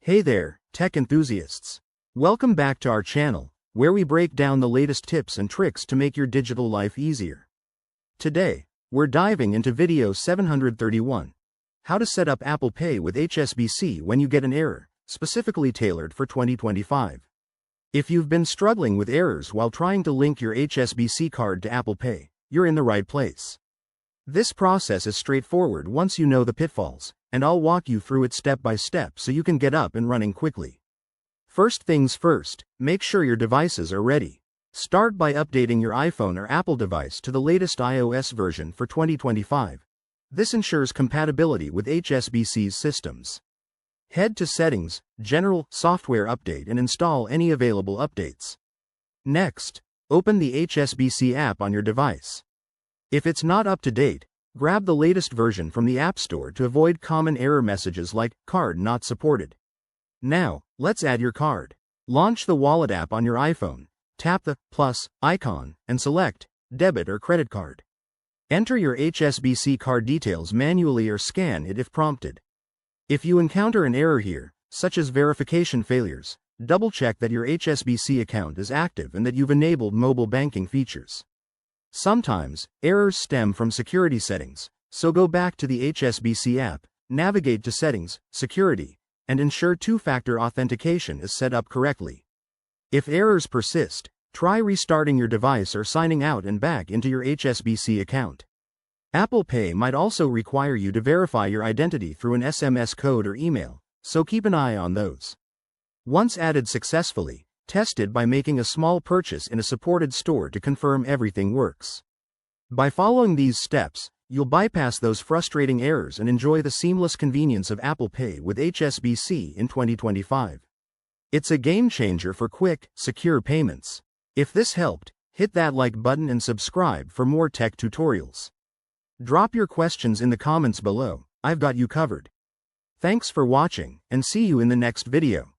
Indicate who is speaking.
Speaker 1: Hey there, tech enthusiasts. Welcome back to our channel, where we break down the latest tips and tricks to make your digital life easier. Today, we're diving into video 731, how to set up Apple Pay with HSBC when you get an error, specifically tailored for 2025. If you've been struggling with errors while trying to link your HSBC card to Apple Pay, you're in the right place. This process is straightforward once you know the pitfalls, and I'll walk you through it step by step so you can get up and running quickly. First things first, make sure your devices are ready. Start by updating your iPhone or Apple device to the latest iOS version for 2025. This ensures compatibility with HSBC's systems. Head to Settings, General, Software Update and install any available updates. Next, open the HSBC app on your device. If it's not up to date, grab the latest version from the App Store to avoid common error messages like "Card not supported." Now, let's add your card. Launch the Wallet app on your iPhone, tap the plus icon, and select Debit or Credit Card. Enter your HSBC card details manually or scan it if prompted. If you encounter an error here, such as verification failures, double-check that your HSBC account is active and that you've enabled mobile banking features. Sometimes, errors stem from security settings, so go back to the HSBC app, navigate to Settings, Security, and ensure two-factor authentication is set up correctly. If errors persist, try restarting your device or signing out and back into your HSBC account. Apple Pay might also require you to verify your identity through an SMS code or email, so keep an eye on those. Once added successfully, test it by making a small purchase in a supported store to confirm everything works. By following these steps, you'll bypass those frustrating errors and enjoy the seamless convenience of Apple Pay with HSBC in 2025. It's a game changer for quick, secure payments. If this helped, hit that like button and subscribe for more tech tutorials. Drop your questions in the comments below, I've got you covered. Thanks for watching, and see you in the next video.